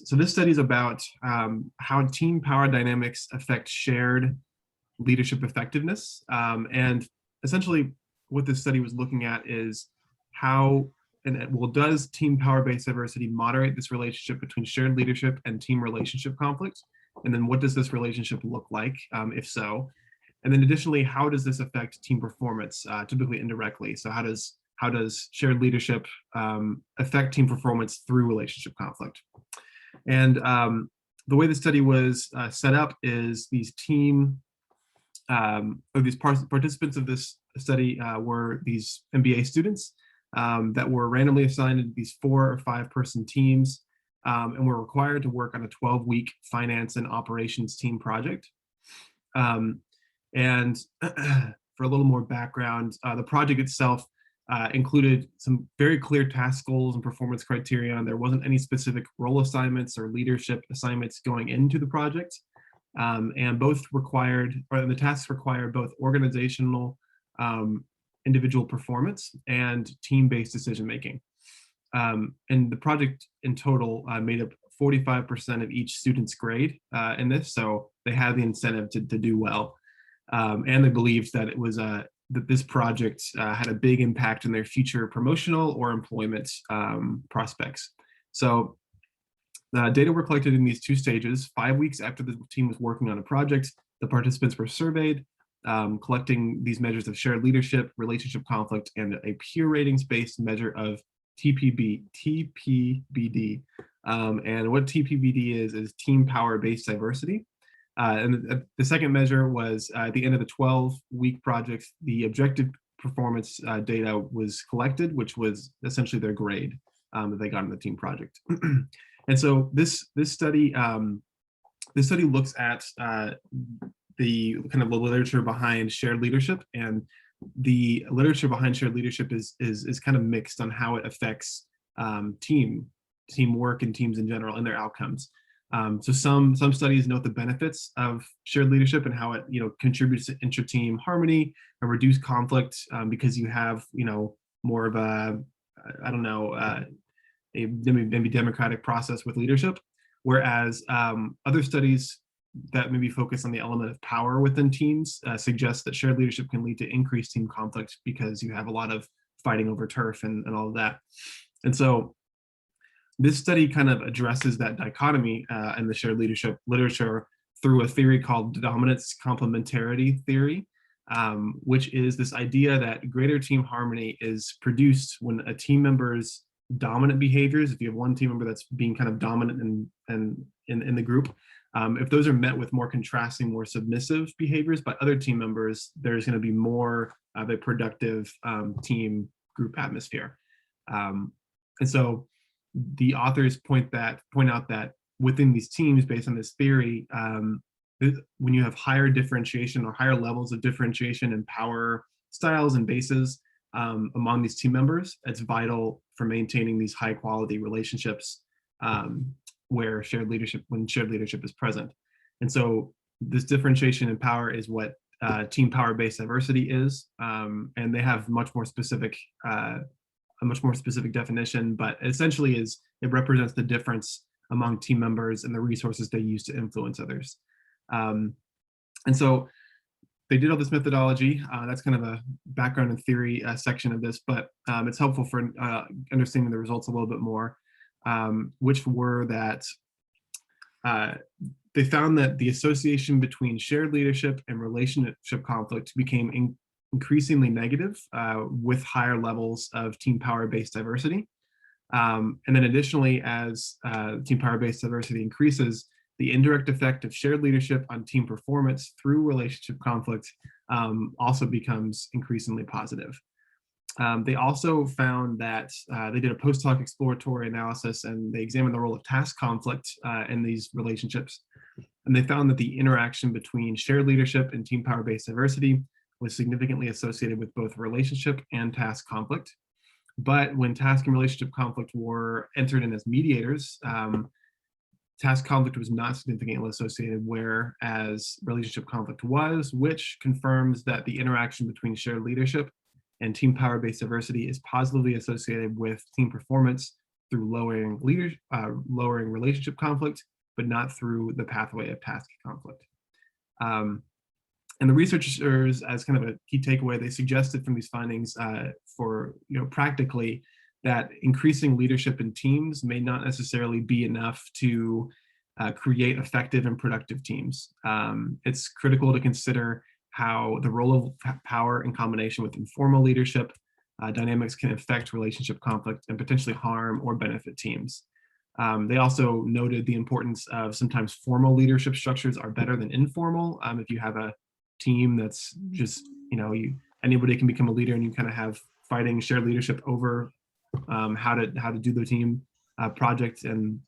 So this study is about how team power dynamics affect shared leadership effectiveness. And essentially what this study was looking at is how, does team power-based diversity moderate this relationship between shared leadership and team relationship conflict? And then what does this relationship look like, if so? And then additionally, how does this affect team performance, typically indirectly? So how does shared leadership affect team performance through relationship conflict? And the way the study was set up is these participants of this study were these MBA students that were randomly assigned to these 4 or 5 person teams and were required to work on a 12-week finance and operations team project. And for a little more background, the project itself included some very clear task goals and performance criteria, and there wasn't any specific role assignments or leadership assignments going into the project. And the tasks required both organizational individual performance and team-based decision-making. And the project in total made up 45% of each student's grade in this, so they had the incentive to do well. And they believed that it was that this project had a big impact on their future promotional or employment prospects. So data were collected in these 2 stages. 5 weeks after the team was working on a project, the participants were surveyed, collecting these measures of shared leadership, relationship conflict, and a peer ratings-based measure of TPBD. And what TPBD is team power-based diversity. And the second measure was at the end of the 12-week project, the objective performance data was collected, which was essentially their grade that they got in the team project. And so this study looks at the kind of the literature behind shared leadership, and the literature behind shared leadership is kind of mixed on how it affects teamwork and teams in general and their outcomes. So some studies note the benefits of shared leadership and how it contributes to intra-team harmony and reduce conflict because you have more of a a maybe democratic process with leadership, whereas other studies that maybe focus on the element of power within teams suggest that shared leadership can lead to increased team conflict because you have a lot of fighting over turf and all of that. And so this study kind of addresses that dichotomy in the shared leadership literature through a theory called dominance complementarity theory, which is this idea that greater team harmony is produced when a team member's dominant behaviors, if you have one team member that's being kind of dominant in the group, if those are met with more contrasting, more submissive behaviors by other team members, there's going to be more of a productive team group atmosphere. And so the authors point out that within these teams, based on this theory, when you have higher differentiation or higher levels of differentiation in power styles and bases among these team members, it's vital for maintaining these high quality relationships when shared leadership is present. And so this differentiation in power is what team power-based diversity is, and they have a much more specific definition, but essentially it represents the difference among team members and the resources they use to influence others. And so they did all this methodology. That's kind of a background and theory section of this, but it's helpful for understanding the results a little bit more, which were that they found that the association between shared leadership and relationship conflict became increasingly negative with higher levels of team power-based diversity. And then additionally, as team power-based diversity increases, the indirect effect of shared leadership on team performance through relationship conflict also becomes increasingly positive. They also found that they did a post hoc exploratory analysis, and they examined the role of task conflict in these relationships. And they found that the interaction between shared leadership and team power-based diversity was significantly associated with both relationship and task conflict. But when task and relationship conflict were entered in as mediators, task conflict was not significantly associated, whereas relationship conflict was, which confirms that the interaction between shared leadership and team power-based diversity is positively associated with team performance through lowering relationship conflict, but not through the pathway of task conflict. And the researchers, as kind of a key takeaway, they suggested from these findings for, practically, that increasing leadership in teams may not necessarily be enough to create effective and productive teams. It's critical to consider how the role of power in combination with informal leadership dynamics can affect relationship conflict and potentially harm or benefit teams. They also noted the importance of sometimes formal leadership structures are better than informal. If you have a team that's just, anybody can become a leader, and you kind of have fighting shared leadership over how to do the team project and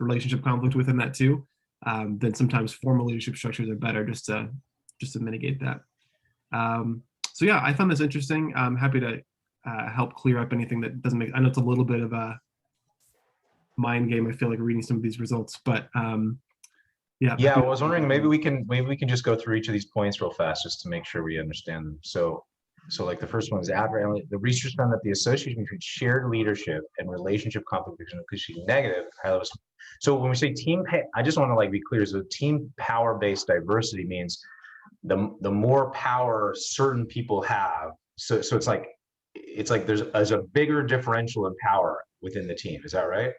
relationship conflict within that too, then sometimes formal leadership structures are better just to mitigate that. So yeah, I found this interesting. I'm happy to help clear up anything that doesn't make. I know it's a little bit of a mind game, I feel like, reading some of these results, but yeah. Yeah, I was wondering, maybe we can just go through each of these points real fast just to make sure we understand them. So like the first one is the research found that the association between shared leadership and relationship conflict is negative. So when we say I just want to be clear. So team power-based diversity means the more power certain people have. So it's like there's a bigger differential in power within the team. Is that right?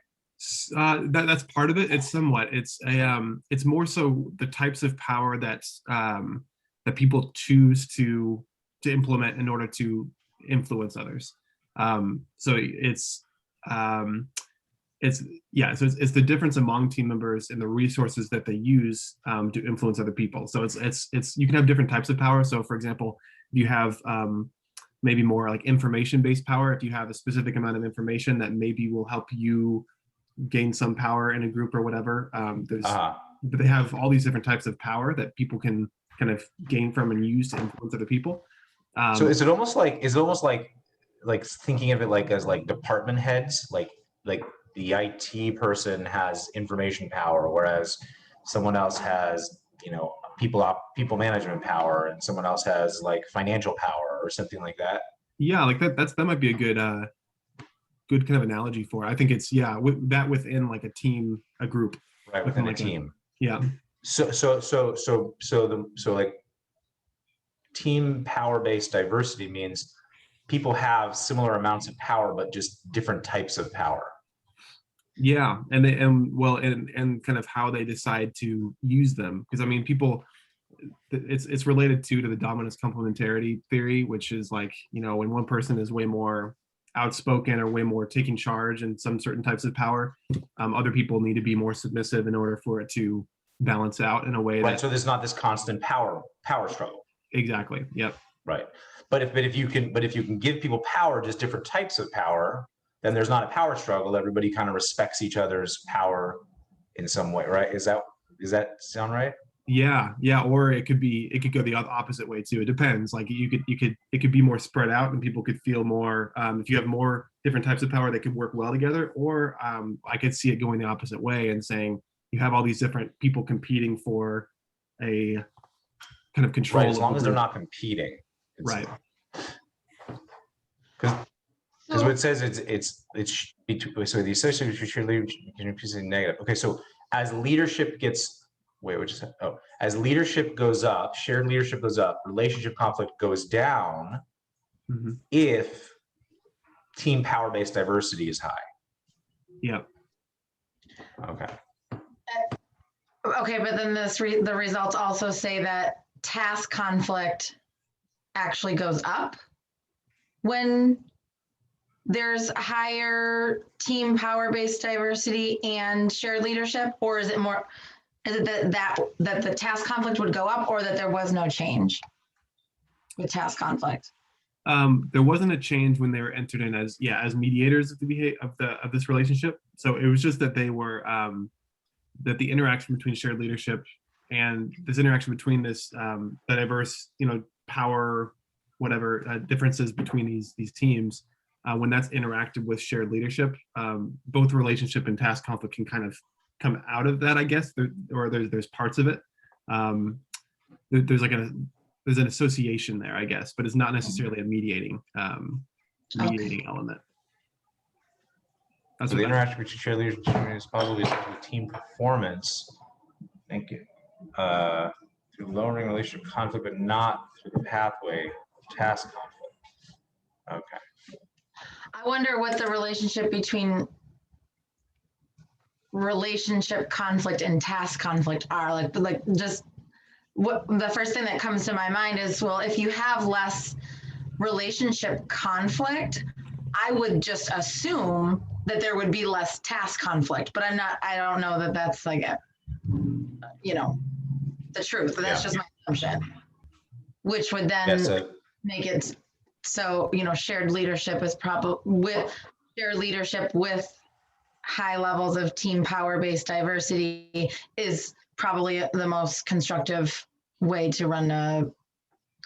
That's part of it. It's somewhat. It's more so the types of power that people choose to implement in order to influence others. So it's the difference among team members and the resources that they use to influence other people. So it's you can have different types of power. So for example, you have maybe more like information-based power. If you have a specific amount of information that maybe will help you gain some power in a group or whatever. But they have all these different types of power that people can kind of gain from and use to influence other people. So is it almost like thinking of it like as like department heads, like the IT person has information power, whereas someone else has, people management power, and someone else has like financial power or something like that? Yeah, like that might be a good kind of analogy for it. I think it's within like a team, a group, right, within a team. Yeah. So like team power-based diversity means people have similar amounts of power, but just different types of power. Yeah, and kind of how they decide to use them, because I mean, people, it's related to the dominance complementarity theory, which is like, when one person is way more outspoken or way more taking charge in some certain types of power, other people need to be more submissive in order for it to balance out in a way right. So there's not this constant power struggle. Exactly. Yep. Right. But if you can give people power, just different types of power, then there's not a power struggle. Everybody kind of respects each other's power in some way, right? Does that sound right? Yeah. Or it could go the opposite way too. It depends. Like it could be more spread out, and people could feel more. If you have more different types of power, they could work well together. Or I could see it going the opposite way and saying you have all these different people competing for a kind of control. Right. As long as they're not competing. Right. Because what it says so the association with shared leadership is negative. Okay, so as leadership as leadership goes up, shared leadership goes up, relationship conflict goes down, if team power-based diversity is high. Yeah. Okay. Okay, but then the results also say that task conflict actually goes up when there's higher team power-based diversity and shared leadership, or is it that the task conflict would go up, or that there was no change with task conflict? There wasn't a change when they were entered in as mediators of this relationship. So it was just that they were that the interaction between shared leadership and this interaction between this the diverse power differences between these teams, when that's interacted with shared leadership, both relationship and task conflict can kind of come out of that, I guess, there's parts of it. There's an association there, I guess, but it's not necessarily a mediating element. That's So the what interaction between shared leaders and team is probably associated with team performance. Thank you. Through lowering relationship conflict, but not through the pathway of task conflict. Okay. I wonder what the relationship between relationship conflict and task conflict are. Like just what the first thing that comes to my mind is, well, if you have less relationship conflict, I would just assume that there would be less task conflict, but I don't know that that's like the truth. That's just my assumption, which would then make it so, shared leadership is probably with shared leadership with high levels of team power-based diversity is probably the most constructive way to run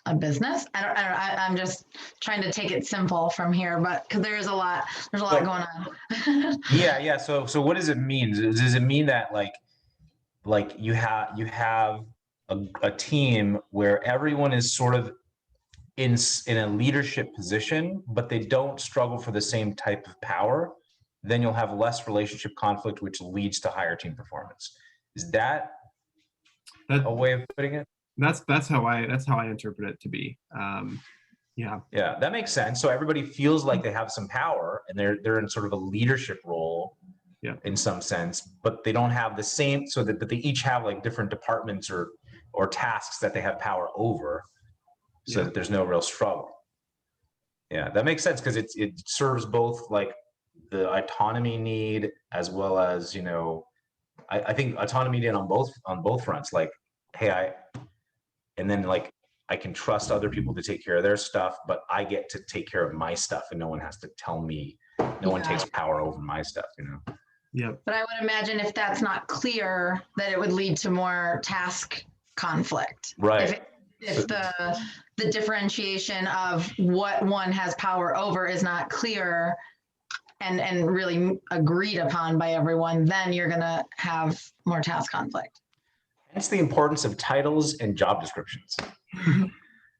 a business. I'm just trying to take it simple from here, but because there's a lot going on. Yeah. So what does it mean? Does it mean that like you have a team where everyone is sort of in a leadership position, but they don't struggle for the same type of power? Then you'll have less relationship conflict, which leads to higher team performance. Is that a way of putting it? That's how I interpret it to be. Yeah, that makes sense. So everybody feels like they have some power, and they're in sort of a leadership role, in some sense, but they don't have the same. So that they each have like different departments or tasks that they have power over, so that there's no real struggle. Yeah, that makes sense because it serves both like the autonomy need as well as I think autonomy need on both fronts. Like, hey, and then like I can trust other people to take care of their stuff, but I get to take care of my stuff, and no one has to tell me. No one takes power over my stuff. Yeah. But I would imagine if that's not clear, that it would lead to more task conflict. Right. If the differentiation of what one has power over is not clear and really agreed upon by everyone, then you're going to have more task conflict. Hence the importance of titles and job descriptions,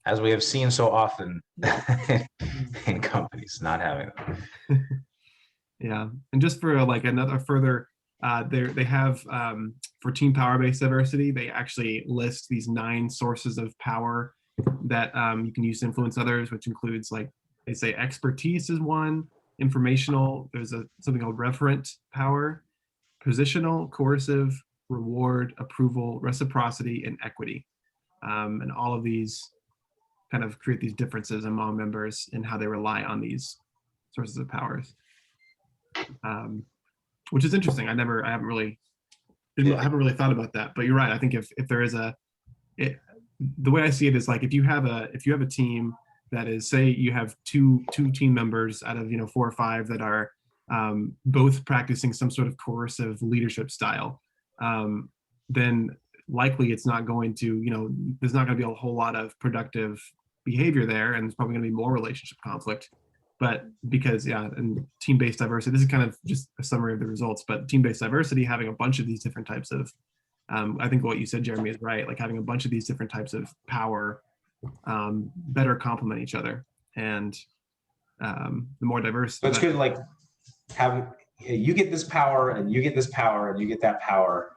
as we have seen so often in companies not having them. Yeah, and just for like another further, they have for team power-based diversity, they actually list these 9 sources of power that you can use to influence others, which includes, like they say, expertise is one, informational. There's something called referent power, positional, coercive, reward, approval, reciprocity, and equity. And all of these kind of create these differences among members in how they rely on these sources of powers. Which is interesting. I haven't really thought about that, but you're right. I think if there is the way I see it is like if you have a team that is, say you have two team members out of 4 or 5 that are both practicing some sort of coercive leadership style, then likely it's not going to, there's not going to be a whole lot of productive behavior there, and there's probably going to be more relationship conflict. But because, and team-based diversity, this is kind of just a summary of the results, but team-based diversity, having a bunch of these different types of, I think what you said, Jeremy, is right. Like having a bunch of these different types of power better complement each other. And the more diverse. So it's good, like you get this power and you get this power and you get that power,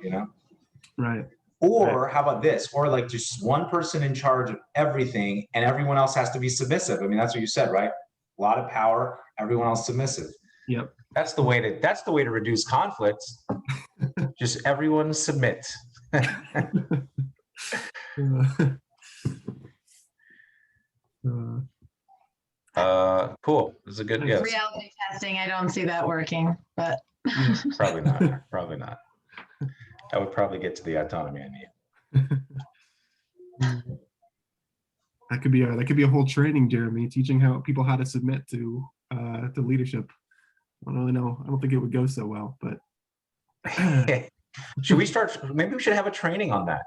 Right. Or how about this? Or like just one person in charge of everything and everyone else has to be submissive. I mean, that's what you said, right? A lot of power, everyone else submissive. Yep. That's the way to reduce conflict. Just everyone submit. Cool. This is a good guess. Reality testing, I don't see that working, but Probably not. Probably not. I would probably get to the autonomy I need. That could be a whole training, Jeremy, teaching people how to submit to leadership. I don't really know. I don't think it would go so well, but should we start? Maybe we should have a training on that.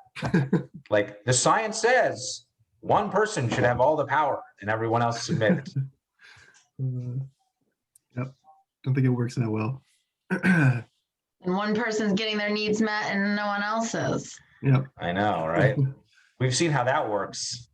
Like the science says, one person should have all the power and everyone else submit. Yep. Don't think it works that well. and one person's getting their needs met and no one else's. Yep. I know, right? We've seen how that works.